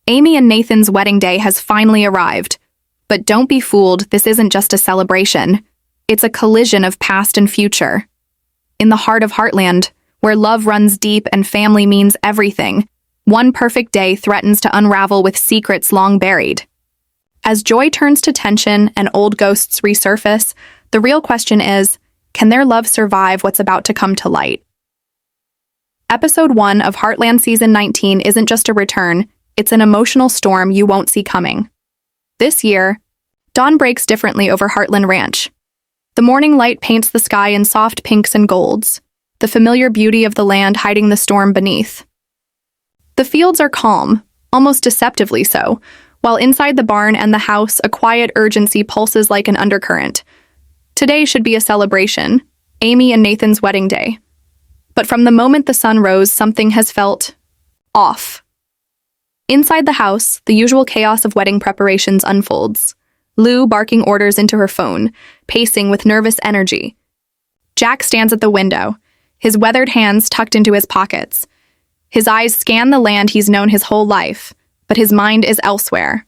Amy and Nathan's wedding day has finally arrived. But don't be fooled, this isn't just a celebration. It's a collision of past and future. In the heart of Heartland, where love runs deep and family means everything, one perfect day threatens to unravel with secrets long buried. As joy turns to tension and old ghosts resurface, the real question is, can their love survive what's about to come to light? Episode 1 of Heartland Season 19 isn't just a return, it's an emotional storm you won't see coming. This year, dawn breaks differently over Heartland Ranch. The morning light paints the sky in soft pinks and golds, the familiar beauty of the land hiding the storm beneath. The fields are calm, almost deceptively so, while inside the barn and the house a quiet urgency pulses like an undercurrent. Today should be a celebration, Amy and Nathan's wedding day. But from the moment the sun rose, something has felt off. Inside the house, the usual chaos of wedding preparations unfolds. Lou barking orders into her phone, pacing with nervous energy. Jack stands at the window, his weathered hands tucked into his pockets. His eyes scan the land he's known his whole life, but his mind is elsewhere.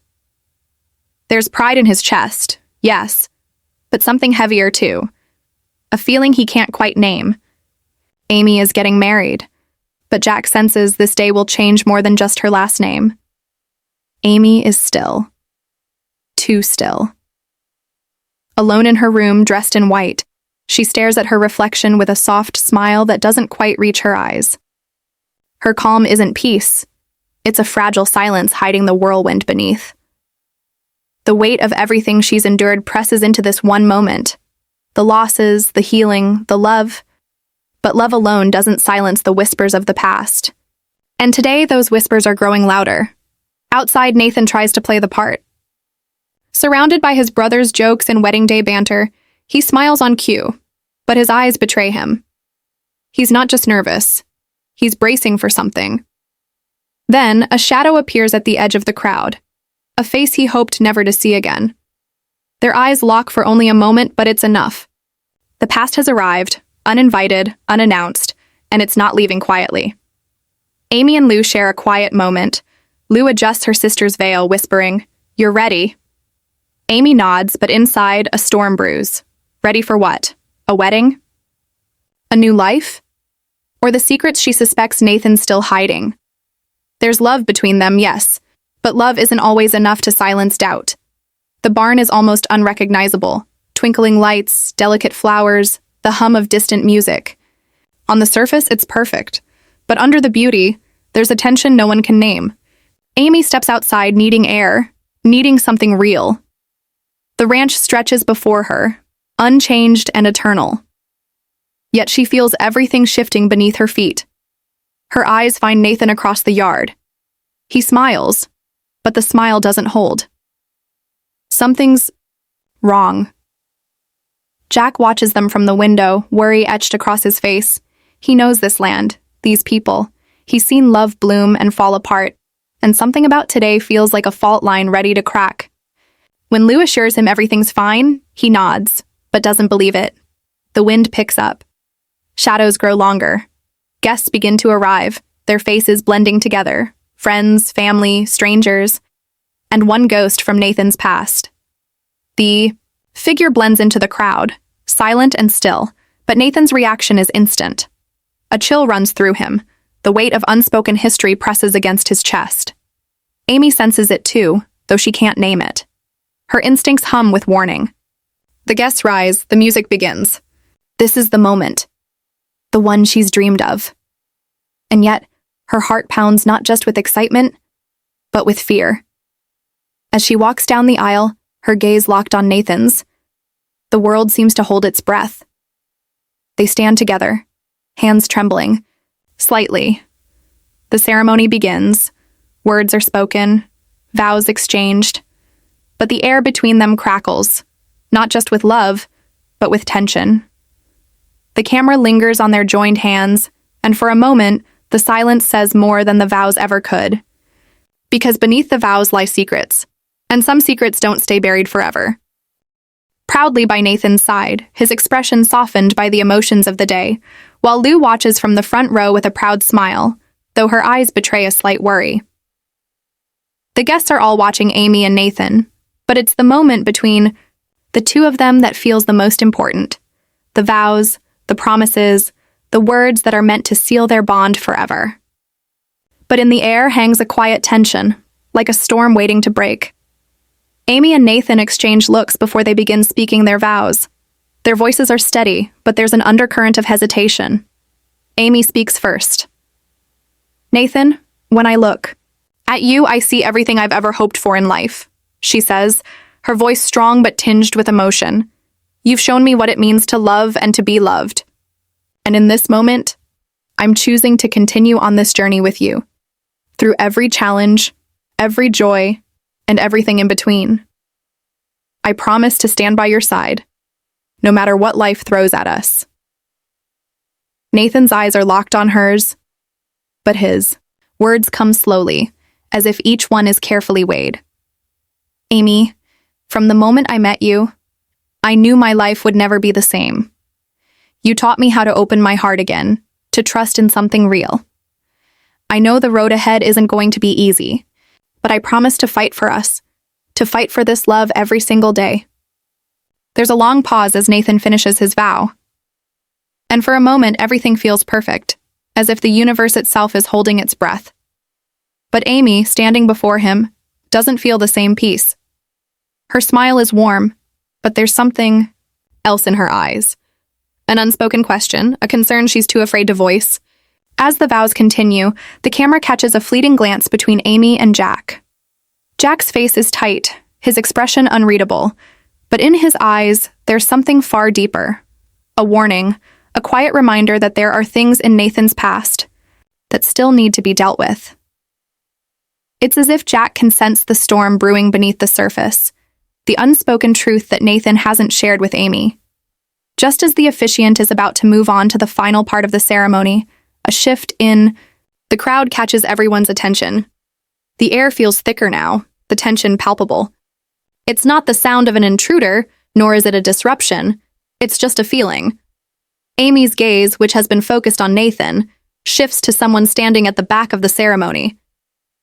There's pride in his chest, yes, but something heavier too. A feeling he can't quite name. Amy is getting married, but Jack senses this day will change more than just her last name. Amy is still. Too still. Alone in her room, dressed in white, she stares at her reflection with a soft smile that doesn't quite reach her eyes. Her calm isn't peace. It's a fragile silence hiding the whirlwind beneath. The weight of everything she's endured presses into this one moment. The losses, the healing, the love. But love alone doesn't silence the whispers of the past. And today, those whispers are growing louder. Outside, Nathan tries to play the part. Surrounded by his brother's jokes and wedding day banter, he smiles on cue, but his eyes betray him. He's not just nervous. He's bracing for something. Then, a shadow appears at the edge of the crowd, a face he hoped never to see again. Their eyes lock for only a moment, but it's enough. The past has arrived, uninvited, unannounced, and it's not leaving quietly. Amy and Lou share a quiet moment. Lou adjusts her sister's veil, whispering, "You're ready." Amy nods, but inside, a storm brews. Ready for what? A wedding? A new life? Or the secrets she suspects Nathan's still hiding? There's love between them, yes, but love isn't always enough to silence doubt. The barn is almost unrecognizable. Twinkling lights, delicate flowers, the hum of distant music. On the surface, it's perfect, but under the beauty, there's a tension no one can name. Amy steps outside needing air, needing something real. The ranch stretches before her, unchanged and eternal. Yet she feels everything shifting beneath her feet. Her eyes find Nathan across the yard. He smiles, but the smile doesn't hold. Something's wrong. Jack watches them from the window, worry etched across his face. He knows this land, these people. He's seen love bloom and fall apart, and something about today feels like a fault line ready to crack. When Lou assures him everything's fine, he nods, but doesn't believe it. The wind picks up. Shadows grow longer. Guests begin to arrive, their faces blending together. Friends, family, strangers, and one ghost from Nathan's past. The figure blends into the crowd, silent and still, but Nathan's reaction is instant. A chill runs through him. The weight of unspoken history presses against his chest. Amy senses it too, though she can't name it. Her instincts hum with warning. The guests rise, the music begins. This is the moment. The one she's dreamed of. And yet, her heart pounds not just with excitement, but with fear. As she walks down the aisle, her gaze locked on Nathan's, the world seems to hold its breath. They stand together, hands trembling, slightly. The ceremony begins. Words are spoken, vows exchanged, but the air between them crackles, not just with love, but with tension. The camera lingers on their joined hands, and for a moment, the silence says more than the vows ever could. Because beneath the vows lie secrets, and some secrets don't stay buried forever. Proudly by Nathan's side, his expression softened by the emotions of the day, while Lou watches from the front row with a proud smile, though her eyes betray a slight worry. The guests are all watching Amy and Nathan, but it's the moment between the two of them that feels the most important. The vows, the promises, the words that are meant to seal their bond forever. But in the air hangs a quiet tension, like a storm waiting to break. Amy and Nathan exchange looks before they begin speaking their vows. Their voices are steady, but there's an undercurrent of hesitation. Amy speaks first. "Nathan, when I look at you, I see everything I've ever hoped for in life," she says, her voice strong but tinged with emotion. "You've shown me what it means to love and to be loved. And in this moment, I'm choosing to continue on this journey with you, through every challenge, every joy, and everything in between. I promise to stand by your side, no matter what life throws at us." Nathan's eyes are locked on hers, but his words come slowly, as if each one is carefully weighed. "Amy, from the moment I met you, I knew my life would never be the same. You taught me how to open my heart again, to trust in something real. I know the road ahead isn't going to be easy, but I promise to fight for us, to fight for this love every single day." There's a long pause as Nathan finishes his vow. And for a moment, everything feels perfect, as if the universe itself is holding its breath. But Amy, standing before him, doesn't feel the same peace. Her smile is warm, but there's something else in her eyes. An unspoken question, a concern she's too afraid to voice. As the vows continue, the camera catches a fleeting glance between Amy and Jack. Jack's face is tight, his expression unreadable, but in his eyes, there's something far deeper. A warning, a quiet reminder that there are things in Nathan's past that still need to be dealt with. It's as if Jack can sense the storm brewing beneath the surface, the unspoken truth that Nathan hasn't shared with Amy. Just as the officiant is about to move on to the final part of the ceremony, a shift in the crowd catches everyone's attention. The air feels thicker now, the tension palpable. It's not the sound of an intruder, nor is it a disruption. It's just a feeling. Amy's gaze, which has been focused on Nathan, shifts to someone standing at the back of the ceremony.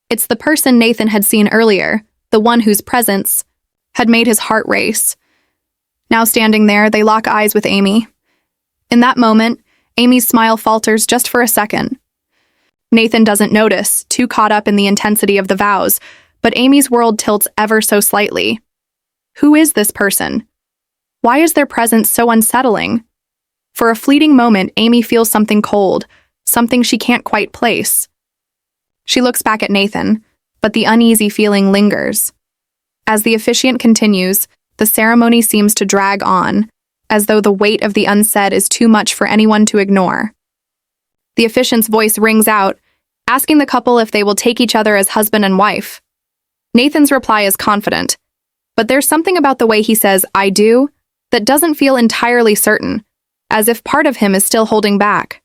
It's the person Nathan had seen earlier, the one whose presence had made his heart race. Now standing there, they lock eyes with Amy. In that moment, Amy's smile falters just for a second. Nathan doesn't notice, too caught up in the intensity of the vows, but Amy's world tilts ever so slightly. Who is this person? Why is their presence so unsettling? For a fleeting moment, Amy feels something cold, something she can't quite place. She looks back at Nathan, but the uneasy feeling lingers. As the officiant continues, the ceremony seems to drag on, as though the weight of the unsaid is too much for anyone to ignore. The officiant's voice rings out, asking the couple if they will take each other as husband and wife. Nathan's reply is confident, but there's something about the way he says, "I do," that doesn't feel entirely certain, as if part of him is still holding back.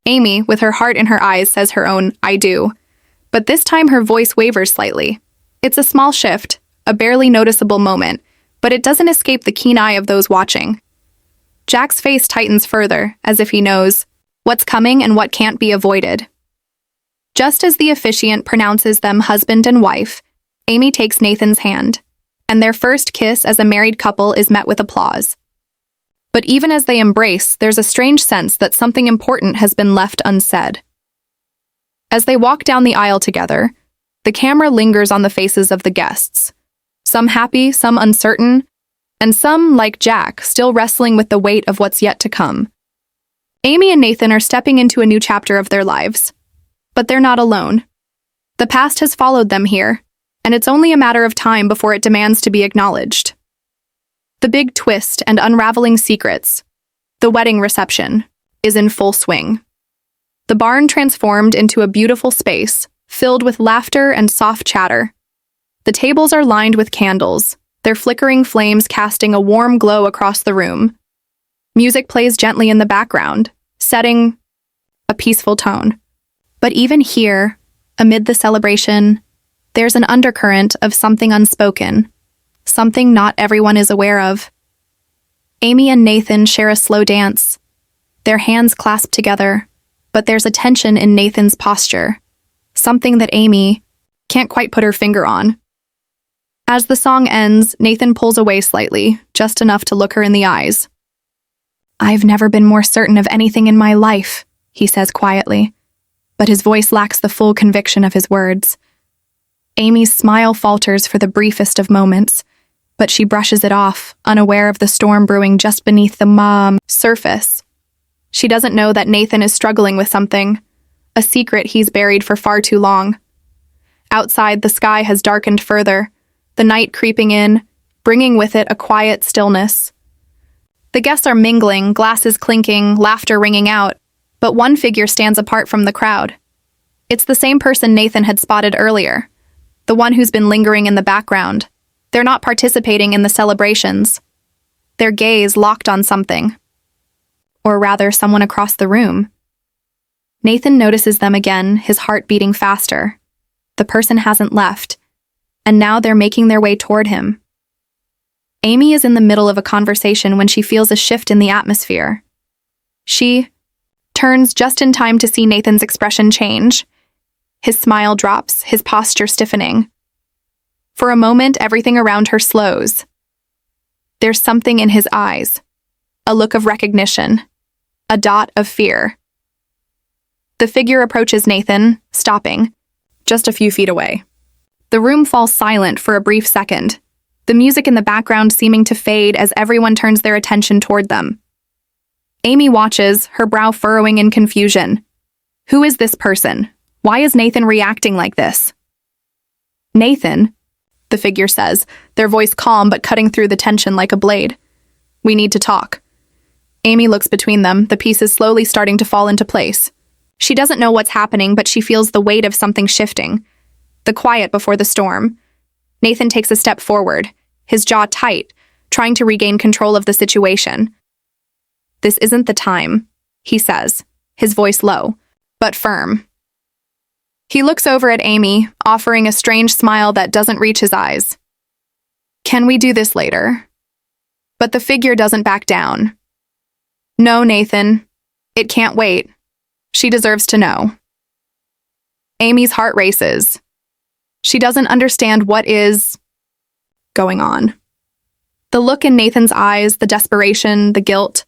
Amy, with her heart in her eyes, says her own, "I do," but this time her voice wavers slightly. It's a small shift, a barely noticeable moment, but it doesn't escape the keen eye of those watching. Jack's face tightens further, as if he knows what's coming and what can't be avoided. Just as the officiant pronounces them husband and wife, Amy takes Nathan's hand, and their first kiss as a married couple is met with applause. But even as they embrace, there's a strange sense that something important has been left unsaid. As they walk down the aisle together, the camera lingers on the faces of the guests, some happy, some uncertain, and some, like Jack, still wrestling with the weight of what's yet to come. Amy and Nathan are stepping into a new chapter of their lives. But they're not alone. The past has followed them here, and it's only a matter of time before it demands to be acknowledged. The big twist and unraveling secrets, the wedding reception, is in full swing. The barn transformed into a beautiful space, filled with laughter and soft chatter. The tables are lined with candles, their flickering flames casting a warm glow across the room. Music plays gently in the background, setting a peaceful tone. But even here, amid the celebration, there's an undercurrent of something unspoken, something not everyone is aware of. Amy and Nathan share a slow dance, their hands clasped together, but there's a tension in Nathan's posture, something that Amy can't quite put her finger on. As the song ends, Nathan pulls away slightly, just enough to look her in the eyes. "I've never been more certain of anything in my life," he says quietly, but his voice lacks the full conviction of his words. Amy's smile falters for the briefest of moments, but she brushes it off, unaware of the storm brewing just beneath the surface. She doesn't know that Nathan is struggling with something, a secret he's buried for far too long. Outside, the sky has darkened further, the night creeping in, bringing with it a quiet stillness. The guests are mingling, glasses clinking, laughter ringing out, but one figure stands apart from the crowd. It's the same person Nathan had spotted earlier, the one who's been lingering in the background. They're not participating in the celebrations. Their gaze locked on something. Or rather, someone across the room. Nathan notices them again, his heart beating faster. The person hasn't left, and now they're making their way toward him. Amy is in the middle of a conversation when she feels a shift in the atmosphere. She turns just in time to see Nathan's expression change. His smile drops, his posture stiffening. For a moment, everything around her slows. There's something in his eyes, a look of recognition, a dot of fear. The figure approaches Nathan, stopping, just a few feet away. The room falls silent for a brief second, the music in the background seeming to fade as everyone turns their attention toward them. Amy watches, her brow furrowing in confusion. Who is this person? Why is Nathan reacting like this? "Nathan," the figure says, their voice calm but cutting through the tension like a blade. "We need to talk." Amy looks between them, the pieces slowly starting to fall into place. She doesn't know what's happening, but she feels the weight of something shifting. The quiet before the storm. Nathan takes a step forward, his jaw tight, trying to regain control of the situation. "This isn't the time," he says, his voice low, but firm. He looks over at Amy, offering a strange smile that doesn't reach his eyes. "Can we do this later?" But the figure doesn't back down. "No, Nathan. It can't wait. She deserves to know." Amy's heart races. She doesn't understand what is going on. The look in Nathan's eyes, the desperation, the guilt,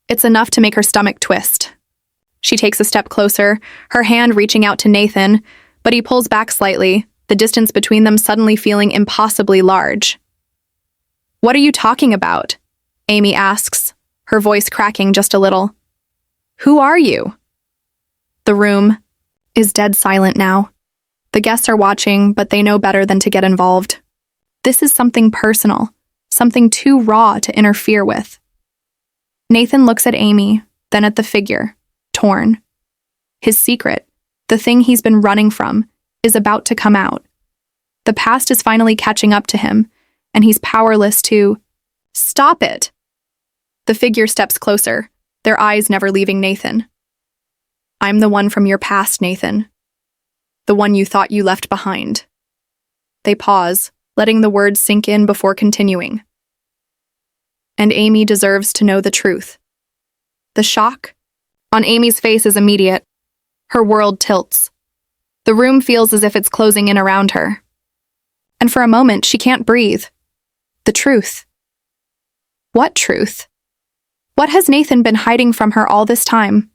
it's enough to make her stomach twist. She takes a step closer, her hand reaching out to Nathan, but he pulls back slightly, the distance between them suddenly feeling impossibly large. "What are you talking about?" Amy asks, her voice cracking just a little. "Who are you?" The room is dead silent now. The guests are watching, but they know better than to get involved. This is something personal, something too raw to interfere with. Nathan looks at Amy, then at the figure, torn. His secret, the thing he's been running from, is about to come out. The past is finally catching up to him, and he's powerless to stop it. The figure steps closer, their eyes never leaving Nathan. "I'm the one from your past, Nathan. The one you thought you left behind." They pause, letting the words sink in before continuing. "And Amy deserves to know the truth." The shock on Amy's face is immediate. Her world tilts. The room feels as if it's closing in around her. And for a moment, she can't breathe. The truth. What truth? What has Nathan been hiding from her all this time?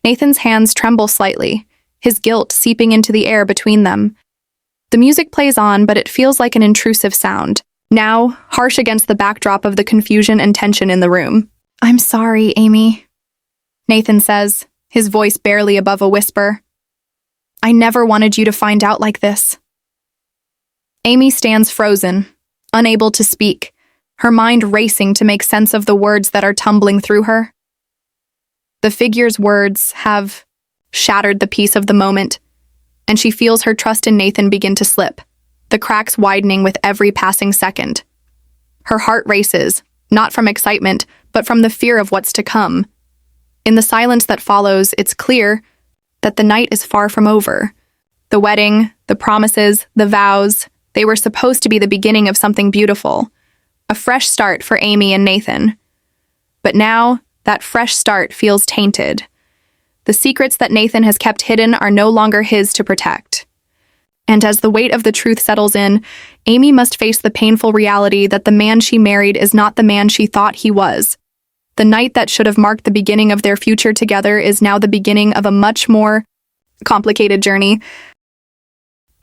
Nathan's hands tremble slightly, his guilt seeping into the air between them. The music plays on, but it feels like an intrusive sound, now harsh against the backdrop of the confusion and tension in the room. "I'm sorry, Amy," Nathan says, his voice barely above a whisper. "I never wanted you to find out like this." Amy stands frozen, unable to speak, her mind racing to make sense of the words that are tumbling through her. The figure's words have shattered the peace of the moment, and she feels her trust in Nathan begin to slip, the cracks widening with every passing second. Her heart races, not from excitement, but from the fear of what's to come. In the silence that follows, it's clear that the night is far from over. The wedding, the promises, the vows, they were supposed to be the beginning of something beautiful, a fresh start for Amy and Nathan. But now, that fresh start feels tainted. The secrets that Nathan has kept hidden are no longer his to protect. And as the weight of the truth settles in, Amy must face the painful reality that the man she married is not the man she thought he was. The night that should have marked the beginning of their future together is now the beginning of a much more complicated journey.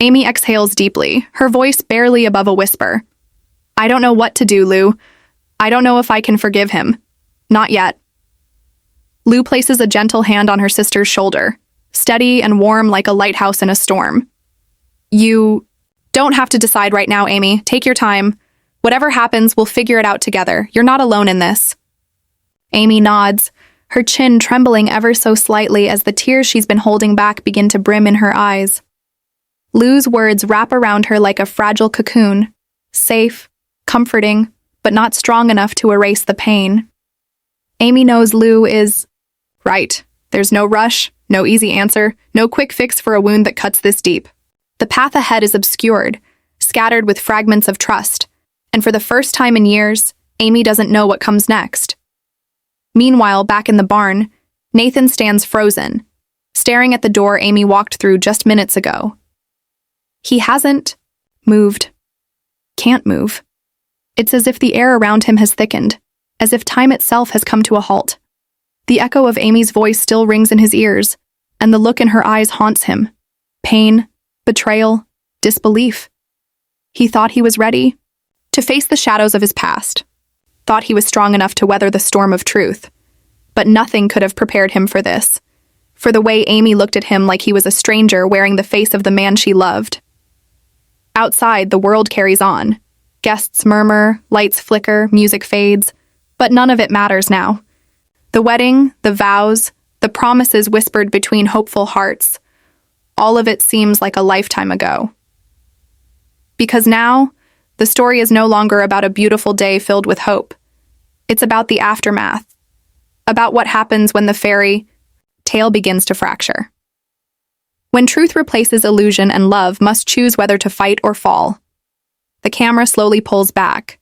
Amy exhales deeply, her voice barely above a whisper. I don't know what to do, Lou. I don't know if I can forgive him. Not yet. Lou places a gentle hand on her sister's shoulder, steady and warm like a lighthouse in a storm. You don't have to decide right now, Amy. Take your time. Whatever happens, we'll figure it out together. You're not alone in this. Amy nods, her chin trembling ever so slightly as the tears she's been holding back begin to brim in her eyes. Lou's words wrap around her like a fragile cocoon, safe, comforting, but not strong enough to erase the pain. Amy knows Lou is right. There's no rush, no easy answer, no quick fix for a wound that cuts this deep. The path ahead is obscured, scattered with fragments of trust, and for the first time in years, Amy doesn't know what comes next. Meanwhile, back in the barn, Nathan stands frozen, staring at the door Amy walked through just minutes ago. He hasn't moved. Can't move. It's as if the air around him has thickened, as if time itself has come to a halt. The echo of Amy's voice still rings in his ears, and the look in her eyes haunts him. Pain, betrayal, disbelief. He thought he was ready to face the shadows of his past, thought he was strong enough to weather the storm of truth. But nothing could have prepared him for this, for the way Amy looked at him like he was a stranger wearing the face of the man she loved. Outside, the world carries on. Guests murmur, lights flicker, music fades, but none of it matters now. The wedding, the vows, the promises whispered between hopeful hearts, all of it seems like a lifetime ago. Because now, the story is no longer about a beautiful day filled with hope. It's about the aftermath, about what happens when the fairy tale begins to fracture. When truth replaces illusion and love must choose whether to fight or fall. The camera slowly pulls back,